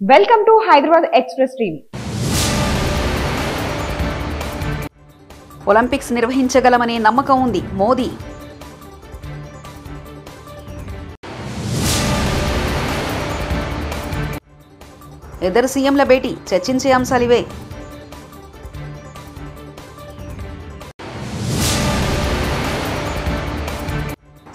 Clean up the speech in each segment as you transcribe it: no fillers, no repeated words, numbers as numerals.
Welcome to Hyderabad Express Team. Olympics నిర్వహించగలమనే నమ్మకం ఉంది మోదీ. ఇద్దరు సీఎంల భేటీ, చర్చించే అంశాలివే.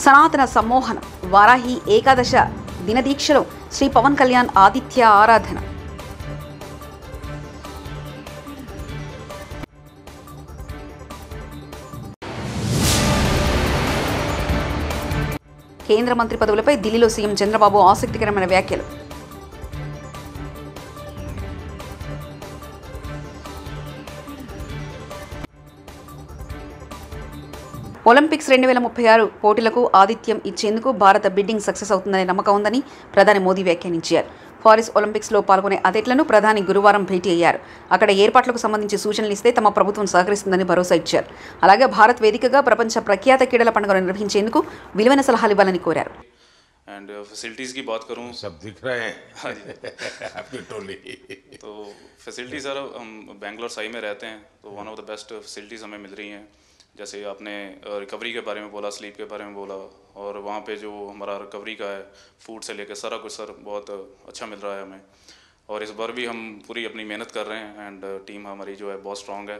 సనాతన సమ్మోహనం, వారాహి ఏకాదశ దినదీక్షలో శ్రీ పవన్ కళ్యాణ్ ఆదిత్య ఆరాధన. కేంద్ర మంత్రి పదవులపై ఢిల్లీలో సీఎం చంద్రబాబు ఆసక్తికరమైన వ్యాఖ్యలు. ఒలింపిక్స్ 2036 పోటీలకు ఆతిథ్యం ఇచ్చేందుకు భారత బిడ్డింగ్ సక్సెస్ అవుతుందనే నమ్మకం ఉందని ప్రధాని మోదీ వ్యాఖ్యానించారు. పారిస్ ఒలింపిక్స్లో పాల్గొనే అథ్లెట్లను ప్రధాని గురువారం భేటీ అయ్యారు. అక్కడ ఏర్పాట్లకు సంబంధించి సూచనలు ఇస్తే తమ ప్రభుత్వం సహకరిస్తుందని భరోసా ఇచ్చారు. అలాగే భారత్ వేదికగా ప్రపంచ ప్రఖ్యాత క్రీడల పండుగను నిర్వహించేందుకు విలువైన సలహాలు ఇవ్వాలని కోరారు. एंड फैसिलिटीज़ की बात करूँ, सब दिख रहे हैं. हाँ जी. आपकी टोली. तो फैसिलिटी सर, हम बेंगलोर साई में रहते हैं, तो one of the best facilities हमें मिल रही हैं. जैसे आपने रिकवरी के बारे में बोला, स्लीप के बारे में बोला, और वहाँ पे जो हमारा रिकवरी का है, फूड से लेकर सारा कुछ सर बहुत अच्छा मिल रहा है हमें. और इस बार भी हम पूरी अपनी मेहनत कर रहे हैं एंड टीम हमारी जो है बहुत स्ट्रॉन्ग है.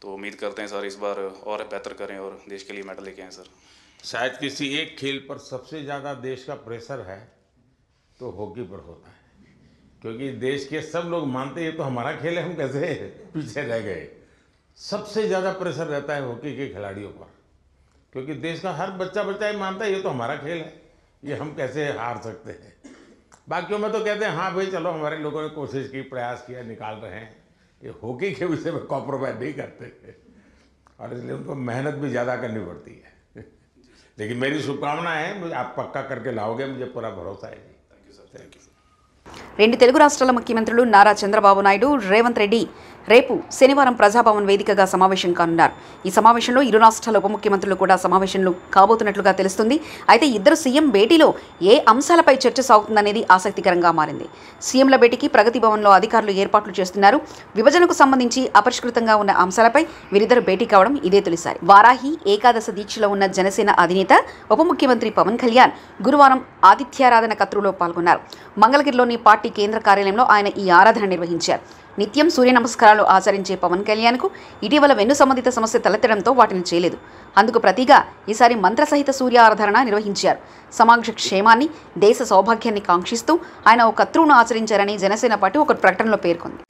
तो उम्मीद करते हैं सर इस बार और बेहतर करें और देश के लिए मेडल लेके आएँ सर. शायद किसी एक खेल पर सबसे ज़्यादा देश का प्रेशर है तो हॉकी पर होता है, क्योंकि देश के सब लोग मानते हैं ये तो हमारा खेल है, हम कैसे पीछे रह गए. सबसे ज़्यादा प्रेशर रहता है हॉकी के खिलाड़ियों पर, क्योंकि देश का हर बच्चा ये मानता है ये तो हमारा खेल है, ये हम कैसे हार सकते हैं. बाकियों में तो कहते हैं हाँ भाई चलो हमारे लोगों ने कोशिश की, प्रयास किया, निकाल रहे हैं. ये हॉकी के विषय में कॉम्प्रोमाइज़ नहीं करते और इसलिए उनको मेहनत भी ज़्यादा करनी पड़ती है. लेकिन मेरी शुभकामना है, मुझे आप पक्का करके लाओगे, मुझे पूरा भरोसा है. Thank you sir. Thank you. రెండు తెలుగు రాష్ట్రాల ముఖ్యమంత్రులు నారా చంద్రబాబు నాయుడు, రేవంత్ రెడ్డి రేపు శనివారం ప్రజాభవన్ వేదికగా సమావేశం కానున్నారు. ఈ సమావేశంలో ఇరు రాష్ట్రాల ఉప ముఖ్యమంత్రులు కూడా సమావేశంలో కాబోతున్నట్లుగా తెలుస్తుంది. అయితే ఇద్దరు సీఎం భేటీలో ఏ అంశాలపై చర్చ సాగుతుందనేది ఆసక్తికరంగా మారింది. సీఎంల భేటీకి ప్రగతి భవన్లో అధికారులు ఏర్పాట్లు చేస్తున్నారు. విభజనకు సంబంధించి అపరిష్కృతంగా ఉన్న అంశాలపై వీరిద్దరు భేటీ కావడం ఇదే తొలిసారి. వారాహి ఏకాదశ దీక్షలో ఉన్న జనసేన అధినేత ఉప ముఖ్యమంత్రి పవన్ కళ్యాణ్ గురువారం ఆదిత్యారాధన కత్రులో పాల్గొన్నారు. మంగళగిరిలోని పార్టీ కేంద్ర కార్యాలయంలో ఆయన ఈ ఆరాధన నిర్వహించారు. నిత్యం సూర్య నమస్కారాలు ఆచరించే పవన్ కళ్యాణ్కు ఇటీవల వెన్ను సంబంధిత సమస్య తలెత్తడంతో వాటిని చేయలేదు. అందుకు ప్రతిగా ఈసారి మంత్రసహిత సూర్య ఆరాధన నిర్వహించారు. సమాజ క్షేమాన్ని, దేశ సౌభాగ్యాన్ని కాంక్షిస్తూ ఆయన ఒక కత్రువును ఆచరించారని జనసేన పార్టీ ఒక ప్రకటనలో పేర్కొంది.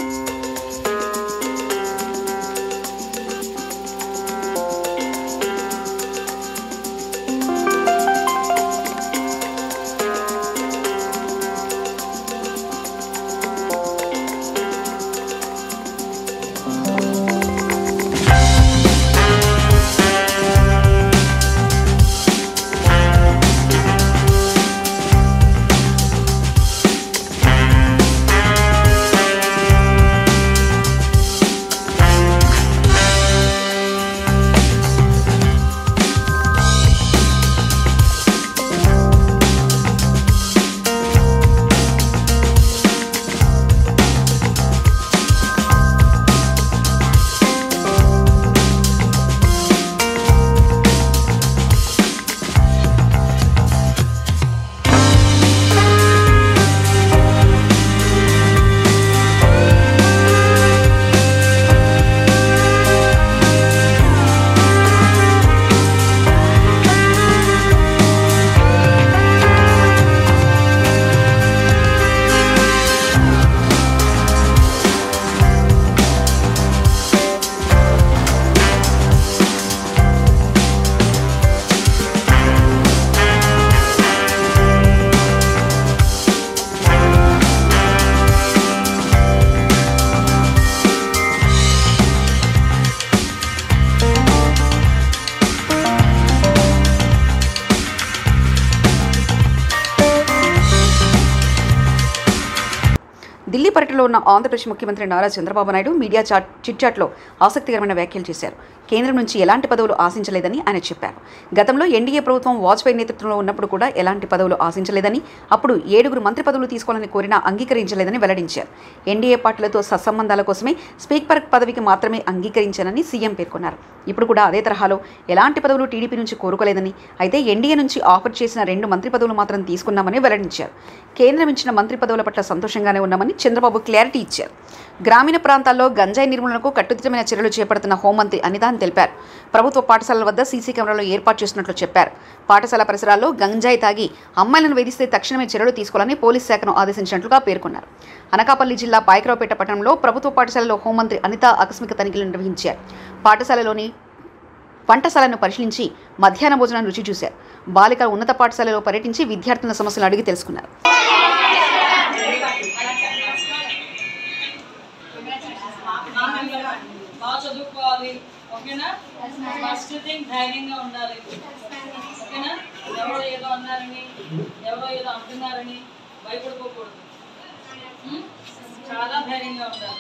ఢిల్లీ పర్యటనలో ఉన్న ఆంధ్రప్రదేశ్ ముఖ్యమంత్రి నారా చంద్రబాబు నాయుడు మీడియా చిట్చాట్లో ఆసక్తికరమైన వ్యాఖ్యలు చేశారు. కేంద్రం నుంచి ఎలాంటి పదవులు ఆశించలేదని ఆయన చెప్పారు. గతంలో ఎన్డీఏ ప్రభుత్వం వాజ్పేయి నేతృత్వంలో ఉన్నప్పుడు కూడా ఎలాంటి పదవులు ఆశించలేదని, అప్పుడు 7 మంత్రి పదవులు తీసుకోవాలని కోరినా అంగీకరించలేదని వెల్లడించారు. ఎన్డీఏ పార్టీలతో సత్సంబంధాల కోసమే స్పీకర్ పదవికి మాత్రమే అంగీకరించానని సీఎం పేర్కొన్నారు. ఇప్పుడు కూడా అదే తరహాలో ఎలాంటి పదవులు టీడీపీ నుంచి కోరుకోలేదని, అయితే ఎన్డీఏ నుంచి ఆఫర్ చేసిన 2 మంత్రి పదవులు మాత్రం తీసుకున్నామని వెల్లడించారు. కేంద్రం ఇచ్చిన మంత్రి పదవుల పట్ల సంతోషంగానే ఉన్నామని చంద్రబాబు క్లారిటీ ఇచ్చారు. గ్రామీణ ప్రాంతాల్లో గంజాయి నిర్మూలనకు కట్టుదిట్టమైన చర్యలు చేపడుతున్న హోంమంత్రి అనిత అని తెలిపారు. ప్రభుత్వ పాఠశాలల వద్ద సీసీ కెమెరాలు ఏర్పాటు చేస్తున్నట్లు చెప్పారు. పాఠశాల పరిసరాల్లో గంజాయి తాగి అమ్మాయిలను వేధిస్తే తక్షణమే చర్యలు తీసుకోవాలని పోలీస్ శాఖను ఆదేశించినట్లుగా పేర్కొన్నారు. అనకాపల్లి జిల్లా పాయకరావుపేట పట్టణంలో ప్రభుత్వ పాఠశాలలో హోంమంత్రి అనిత ఆకస్మిక తనిఖీలు నిర్వహించారు. పాఠశాలలోని వంటశాలను పరిశీలించి మధ్యాహ్న భోజనం రుచి చూశారు. బాలికల ఉన్నత పాఠశాలలో పర్యటించి విద్యార్థుల సమస్యలు అడిగి తెలుసుకున్నారు. బాగా చదువుకోవాలి, ఓకేనా? ఫస్ట్ థింగ్ ధైర్యంగా ఉండాలి, ఓకేనా? ఎవరో ఏదో అన్నారని, ఎవరో ఏదో అంటున్నారని భయపడిపోకూడదు. చాలా ధైర్యంగా ఉండాలి.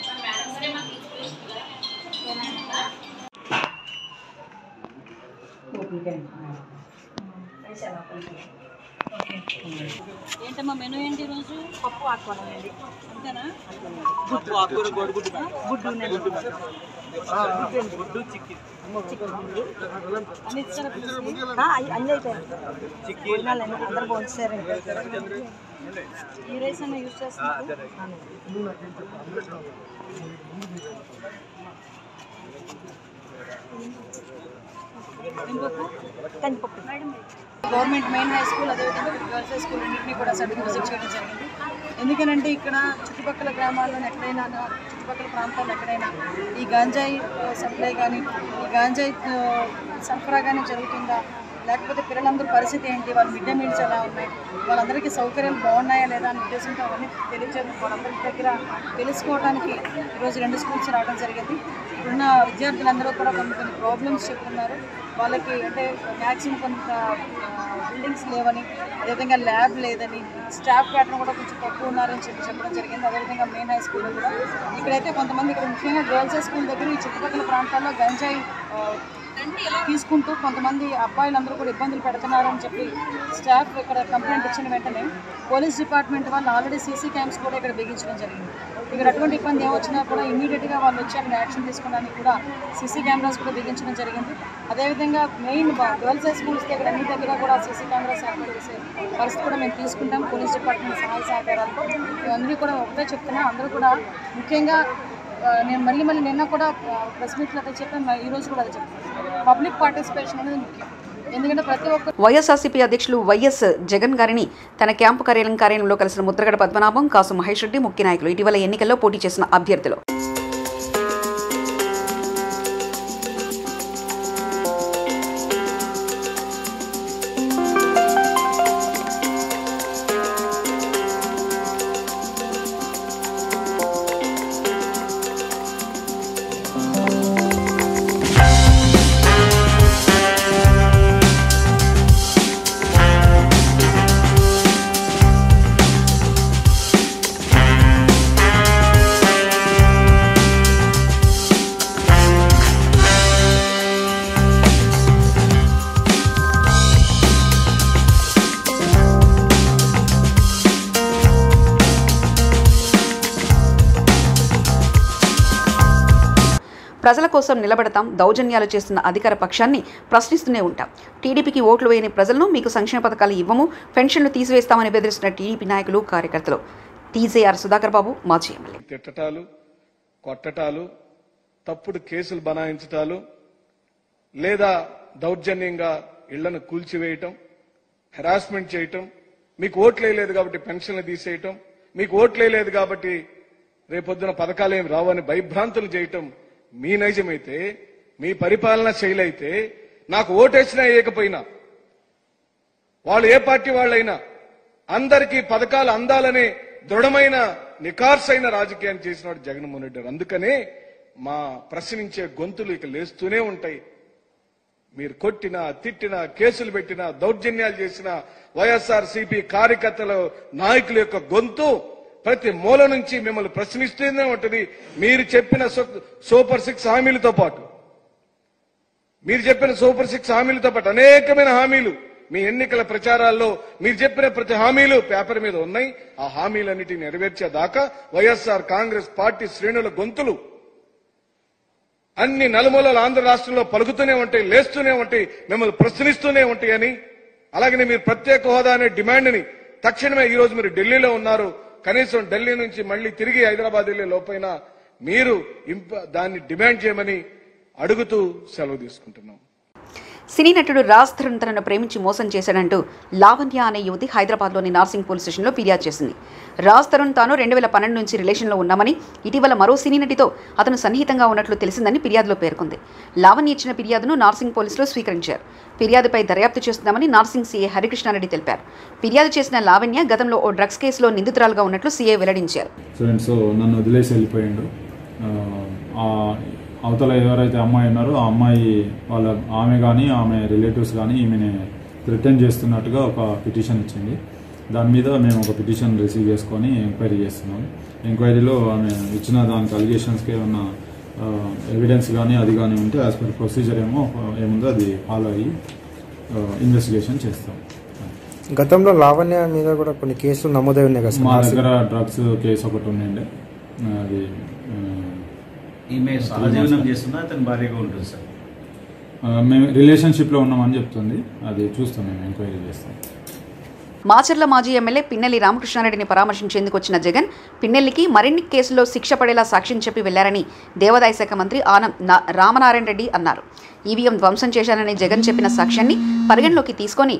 ఏంటమ్మా మెనూ ఏంటి ఈరోజు? పప్పు ఆకుకూర అండి. అంతేనా? అన్ని ఇచ్చారా? అన్నీ అయిపోయాయి. అందరూ పోంచారు. ఈ రైస్ అన్న యూజ్ చేస్తున్నారు. కందిపప్పు. గవర్నమెంట్ మెయిన్ హై స్కూల్, అదేవిధంగా గర్ల్స్ హై స్కూల్ అన్నింటినీ కూడా సడన్ విజిట్ చేయడం జరిగింది. ఎందుకనంటే ఇక్కడ చుట్టుపక్కల గ్రామాల్లో ఎక్కడైనా, చుట్టుపక్కల ప్రాంతాల్లో ఎక్కడైనా ఈ గంజాయి సప్లై కానీ, ఈ గంజాయి సరఫరా కానీ జరుగుతుందా, లేకపోతే పిల్లలందరూ పరిస్థితి ఏంటి, వాళ్ళ మిడ్ డే మీల్స్ ఎలా ఉన్నాయి, వాళ్ళందరికీ సౌకర్యాలు బాగున్నాయా లేదా అనే ఉద్దేశంతో అవన్నీ తెలియజేయడం, వాళ్ళందరి దగ్గర తెలుసుకోవడానికి ఈరోజు 2 స్కూల్స్ రావడం జరిగింది. ఇప్పుడున్న విద్యార్థులందరూ కూడా కొన్ని ప్రాబ్లమ్స్ చెప్తున్నారు. వాళ్ళకి అంటే మ్యాక్సిమం కొంత బిల్డింగ్స్ లేవని, అదేవిధంగా ల్యాబ్ లేదని, స్టాఫ్ ప్యాటర్న్ కూడా కొంచెం తక్కువ ఉన్నారని చెప్పడం జరిగింది. అదేవిధంగా మెయిన్ హై స్కూల్లో కూడా ఇక్కడైతే కొంతమంది, ఇక్కడ ముఖ్యంగా గర్ల్స్ హై స్కూల్ దగ్గర ఈ చుట్టుపక్కల ప్రాంతాల్లో గంజాయి తీసుకుంటూ కొంతమంది అబ్బాయిలందరూ కూడా ఇబ్బందులు పెడుతున్నారని చెప్పి స్టాఫ్ ఇక్కడ కంప్లైంట్ ఇచ్చిన వెంటనే పోలీస్ డిపార్ట్మెంట్ వాళ్ళు ఆల్రెడీ సీసీ క్యామ్స్ కూడా ఇక్కడ బిగించడం జరిగింది. ఇక్కడ అటువంటి ఇబ్బంది ఏమొచ్చినా కూడా ఇమీడియట్గా వాళ్ళు వచ్చి అక్కడ యాక్షన్ తీసుకోవడానికి కూడా సీసీ కెమెరాస్ కూడా బిగించడం జరిగింది. అదేవిధంగా మెయిన్ గర్ల్స్ హై స్కూల్స్ దగ్గర అన్ని దగ్గర కూడా సీసీ కెమెరాస్ ఏర్పాటు చేసే పరిస్థితి కూడా మేము తీసుకుంటాం. పోలీస్ డిపార్ట్మెంట్ సహాయ సహకారాలతో అందరూ కూడా ఒకటే చెప్తున్నా, అందరూ కూడా ముఖ్యంగా నేను మళ్ళీ నిన్న కూడా ప్రెస్ మీట్లో అదే చెప్పాను, ఈరోజు కూడా అదే చెప్తాను, పబ్లిక్ పార్టిసిపేషన్ అనేది ముఖ్యం. ఎందుకంటే ప్రతి ఒక్క వైఎస్ఆర్సీపీ అధ్యక్షులు వైఎస్ జగన్ గారిని తన క్యాంపు కార్యాలయంలో కలిసిన ముద్రగడ పద్మనాభం, కాసు మహేష్ రెడ్డి ముఖ్య నాయకులు ఇటీవల ఎన్నికల్లో పోటీ చేసిన అభ్యర్థులు. ప్రజల కోసం నిలబడతాం, దౌర్జన్యాలు చేస్తున్న అధికార పక్షాన్ని ప్రశ్నిస్తూనే ఉంటాం. టీడీపీకి ఓట్లు వేయని ప్రజలను మీకు సంక్షేమ పథకాలు ఇవ్వము, పెన్షన్లు తీసివేస్తామని బెదిరిస్తున్న టీడీపీ నాయకులు, కార్యకర్తలు. టీజేఆర్ సుధాకర్ బాబు, మాజీ ఎమ్మెల్యే. తిట్టటాలు, కొట్టటాలు, తప్పుడు కేసులు బనాయించటాలు, లేదా దౌర్జన్యంగా ఇళ్లను కూల్చివేయటం, హెరాస్మెంట్ చేయటం, మీకు ఓట్లేదు కాబట్టి పెన్షన్లు తీసేయటం, మీకు ఓట్లేదు కాబట్టి రేపొద్దున పథకాలేమి రావని భయభ్రాంతులు చేయటం మీ నైజమైతే, మీ పరిపాలన శైలి అయితే, నాకు ఓటేసినా వేయకపోయినా, వాళ్ళు ఏ పార్టీ వాళ్ళైనా అందరికీ పథకాలు అందాలనే దృఢమైన నికార్సైన రాజకీయాన్ని చేసినవాడు జగన్మోహన్ రెడ్డి గారు. అందుకనే మా ప్రశ్నించే గొంతులు ఇక లేస్తూనే ఉంటాయి. మీరు కొట్టినా, తిట్టినా, కేసులు పెట్టినా, దౌర్జన్యాలు చేసిన వైఎస్ఆర్సీపీ కార్యకర్తల నాయకుల యొక్క గొంతు ప్రతి మూల నుంచి మిమ్మల్ని ప్రశ్నిస్తూనే ఉంటుంది. మీరు చెప్పిన సూపర్ 6 హామీలతో పాటు మీరు చెప్పిన సూపర్ 6 హామీలతో పాటు అనేకమైన హామీలు మీ ఎన్నికల ప్రచారాల్లో మీరు చెప్పిన ప్రతి హామీలు పేపర్ మీద ఉన్నాయి. ఆ హామీలన్నిటిని నెరవేర్చేదాకా వైఎస్ఆర్ కాంగ్రెస్ పార్టీ శ్రేణుల గొంతులు అన్ని నలుమూలల ఆంధ్ర రాష్ట్రంలో పలుకుతూనే ఉంటాయి, లేస్తూనే ఉంటాయి, మిమ్మల్ని ప్రశ్నిస్తూనే ఉంటాయని. అలాగనే మీరు ప్రత్యేక హోదా అనే డిమాండ్ ని తక్షణమే ఈ రోజు మీరు ఢిల్లీలో ఉన్నారు, కనీసం ఢిల్లీ నుంచి మళ్లీ తిరిగి హైదరాబాద్ వెళ్లే లోపైనా మీరు దాన్ని డిమాండ్ చేయమని అడుగుతూ సెలవు తీసుకుంటున్నాం. సినీ నటుడు రాజ్ తరుణ్ తనను ప్రేమించి మోసం చేశాడంటూ లావణ్య అనే యువతి హైదరాబాద్లోని నార్సింగ్ పోలీస్ స్టేషన్లో ఫిర్యాదు చేసింది. రాజ్ తరుణ్ తాను 2012 నుంచి రిలేషన్లో ఉన్నామని, ఇటీవల మరో సినీ నటితో అతను సన్నిహితంగా ఉన్నట్లు తెలిసిందని ఫిర్యాదులో పేర్కొంది. లావణ్య ఇచ్చిన ఫిర్యాదును నార్సింగ్ పోలీసులు స్వీకరించారు. ఫిర్యాదుపై దర్యాప్తు చేస్తున్నామని నార్సింగ్ సీఏ హరికృష్ణారెడ్డి తెలిపారు. ఫిర్యాదు చేసిన లావణ్య గతంలో ఓ డ్రగ్స్ కేసులో నిందితురాలుగా ఉన్నట్లు సీఏ వెల్లడించారు. నన్ను వదిలేసి వెళ్ళిపోయిండు. అవతల ఎవరైతే అమ్మాయి ఉన్నారో ఆ అమ్మాయి ఆమె కానీ ఆమె రిలేటివ్స్ కానీ ఈమెని రిటర్న్ చేస్తున్నట్టుగా ఒక పిటిషన్ ఇచ్చింది. దాని మీద మేము ఒక పిటిషన్ రిసీవ్ చేసుకొని ఎంక్వైరీ చేస్తున్నాం. ఎంక్వైరీలో ఆమె ఇచ్చిన దానికి అలిగేషన్స్కి ఏమన్నా ఎవిడెన్స్ కానీ అది కానీ ఉంటే యాజ్ పర్ ప్రొసీజర్ ఏముందో అది ఫాలో అయ్యి ఇన్వెస్టిగేషన్ చేస్తాం. గతంలో లావణ్య మీద కూడా కొన్ని కేసులు నమోదై ఉన్నాయి కదా. మా దగ్గర డ్రగ్స్ కేసు ఒకటి ఉండే, అది ఈమె సహజీవనం చేస్తున్నా అతని భార్యగా ఉంటుంది సార్. మేము రిలేషన్షిప్లో ఉన్నామని చెప్తుంది. అది చూస్తాం, మేము ఎంక్వైరీ చేస్తాం. మాచర్ల మాజీ ఎమ్మెల్యే పిన్నెల్లి రామకృష్ణారెడ్డిని పరామర్శించేందుకు వచ్చిన జగన్ పిన్నెల్లికి మరిన్ని కేసుల్లో శిక్ష పడేలా సాక్ష్యం చెప్పి వెళ్లారని దేవాదాయ శాఖ మంత్రి ఆనం రామనారాయణ రెడ్డి అన్నారు. ఈవీఎం ధ్వంసం చేశారని జగన్ చెప్పిన సాక్ష్యాన్ని పరిగణలోకి తీసుకొని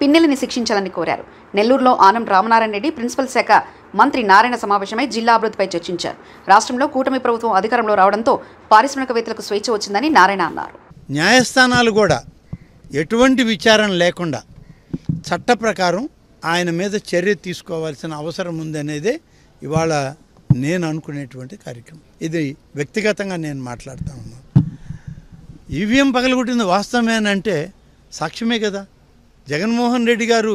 పిన్నెల్లిని శిక్షించాలని కోరారు. నెల్లూరులో ఆనం రామనారాయణ రెడ్డి ప్రిన్సిపల్ శాఖ మంత్రి నారాయణ సమావేశమై జిల్లా అభివృద్ధిపై చర్చించారు. రాష్ట్రంలో కూటమి ప్రభుత్వం అధికారంలో రావడంతో పారిశ్రామికవేత్తలకు స్వేచ్ఛ వచ్చిందని నారాయణ అన్నారు. న్యాయస్థానాలు కూడా ఎటువంటి విచారణ లేకుండా చట్ట ప్రకారం ఆయన మీద చర్య తీసుకోవాల్సిన అవసరం ఉందనేదే ఇవాళ నేను అనుకునేటువంటి కార్యక్రమం. ఇది వ్యక్తిగతంగా నేను మాట్లాడుతూ ఉన్నాను. ఈవీఎం పగలగొట్టింది వాస్తవమేనంటే సాక్ష్యమే కదా. జగన్మోహన్ రెడ్డి గారు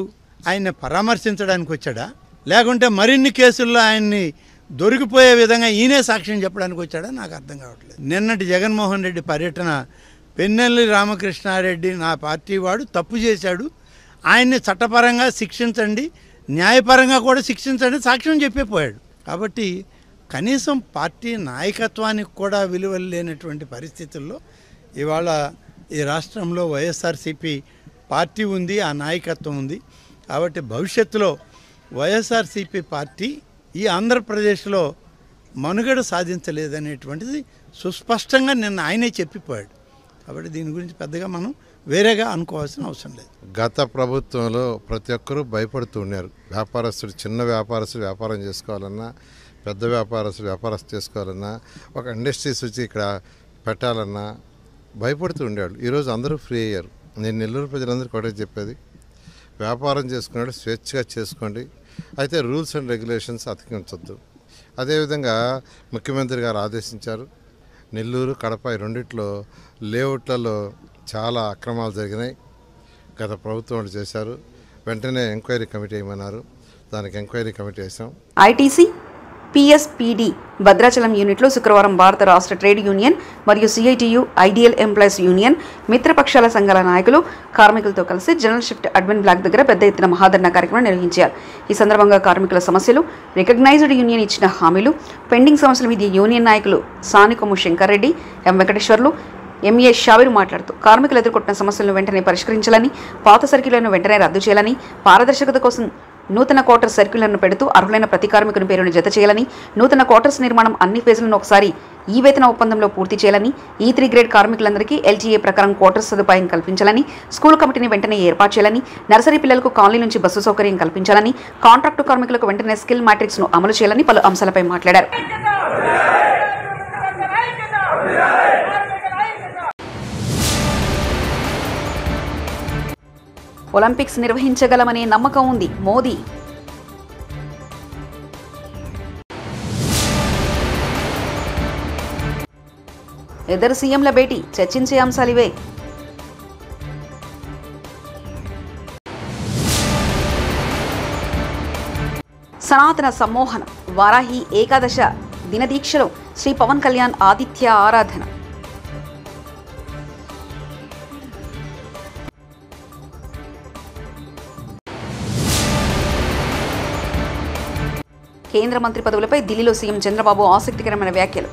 ఆయన్ని పరామర్శించడానికి వచ్చాడా, లేకుంటే మరిన్ని కేసుల్లో ఆయన్ని దొరికిపోయే విధంగా ఈయనే సాక్ష్యం చెప్పడానికి వచ్చాడా నాకు అర్థం కావట్లేదు. నిన్నటి జగన్మోహన్ రెడ్డి పర్యటన పిన్నెల్లి రామకృష్ణారెడ్డి నా పార్టీ వాడు తప్పు చేశాడు, ఆయన్ని చట్టపరంగా శిక్షించండి, న్యాయపరంగా కూడా శిక్షించండి సాక్ష్యం చెప్పిపోయాడు. కాబట్టి కనీసం పార్టీ నాయకత్వానికి కూడా విలువలు లేనటువంటి పరిస్థితుల్లో ఇవాళ ఈ రాష్ట్రంలో వైఎస్ఆర్సీపీ పార్టీ ఉంది, ఆ నాయకత్వం ఉంది. కాబట్టి భవిష్యత్తులో వైఎస్ఆర్సీపీ పార్టీ ఈ ఆంధ్రప్రదేశ్లో మనుగడ సాధించలేదనేటువంటిది సుస్పష్టంగా నిన్న ఆయనే చెప్పిపోయాడు. కాబట్టి దీని గురించి పెద్దగా మనం వేరేగా అనుకోవాల్సిన అవసరం లేదు. గత ప్రభుత్వంలో ప్రతి ఒక్కరూ భయపడుతూ ఉన్నారు. వ్యాపారస్తుడు, చిన్న వ్యాపారస్తుడు వ్యాపారం చేసుకోవాలన్నా, పెద్ద వ్యాపారస్తుడు చేసుకోవాలన్నా, ఒక ఇండస్ట్రీస్ వచ్చి ఇక్కడ పెట్టాలన్నా భయపడుతూ ఉండేవాళ్ళు. ఈరోజు అందరూ ఫ్రీ అయ్యారు. నేను నెల్లూరు ప్రజలందరికీ ఒకటే చెప్పేది, వ్యాపారం చేసుకున్నాడు స్వేచ్ఛగా చేసుకోండి, అయితే రూల్స్ అండ్ రెగ్యులేషన్స్ అతికించొద్దు. అదేవిధంగా ముఖ్యమంత్రి గారు ఆదేశించారు. నెల్లూరు, కడప రెండిట్లో లేఅవుట్లలో చాలా అక్రమాలు జరిగినాయి. గత ప్రభుత్వం చేశారు. వెంటనే ఎంక్వైరీ కమిటీ వేయమన్నారు. దానికి ఎంక్వైరీ కమిటీ వేసాం. ఐటీసీ పిఎస్పీడీ భద్రాచలం యూనిట్లో శుక్రవారం భారత రాష్ట్ర ట్రేడ్ యూనియన్ మరియు సిఐటియు, ఐడియల్ ఎంప్లాయీస్ యూనియన్, మిత్రపక్షాల సంఘాల నాయకులు, కార్మికులతో కలిసి జనరల్ షిఫ్ట్ అడ్మిన్ బ్లాక్ దగ్గర పెద్ద ఎత్తున మహాధర్నా కార్యక్రమం నిర్వహించారు. ఈ సందర్భంగా కార్మికుల సమస్యలు, రికగ్నైజ్డ్ యూనియన్ ఇచ్చిన హామీలు, పెండింగ్ సమస్యల మీద యూనియన్ నాయకులు సానికొమ్ము శంకర్ రెడ్డి, ఎం వెంకటేశ్వర్లు, ఎంఏ షావిరు మాట్లాడుతూ కార్మికులు ఎదుర్కొంటున్న సమస్యలను వెంటనే పరిష్కరించాలని, పాత సర్క్యులర్ను వెంటనే రద్దు చేయాలని, పారదర్శకత కోసం నూతన క్వార్టర్స్ సర్క్యులర్ను పెడుతూ అర్హులైన ప్రతి కార్మికుని పేరును జత చేయాలని, నూతన క్వార్టర్స్ నిర్మాణం అన్ని ఫేజులను ఒకసారి ఈ వేతన ఒప్పందంలో పూర్తి చేయాలని, E3 గ్రేడ్ కార్మికులందరికీ LTA ప్రకారం క్వార్టర్స్ సదుపాయం కల్పించాలని, స్కూల్ కమిటీని వెంటనే ఏర్పాటు చేయాలని, నర్సరీ పిల్లలకు కాలనీ నుంచి బస్సు సౌకర్యం కల్పించాలని, కాంట్రాక్టు కార్మికులకు వెంటనే స్కిల్ మ్యాట్రిక్స్ను అమలు చేయాలని పలు అంశాలపై మాట్లాడారు. ఒలింపిక్స్ నిర్వహించగలమనే నమ్మకం ఉంది మోదీ. ఇద్దరు సీఎంల భేటీ, చర్చించే అంశాలివే. సనాతన సమ్మోహనం వారాహి ఏకాదశ దినదీక్షలో శ్రీ పవన్ కళ్యాణ్ ఆదిత్య ఆరాధన. కేంద్ర మంత్రి పదవులపై ఢిల్లీలో సీఎం చంద్రబాబు ఆసక్తికరమైన వ్యాఖ్యలు.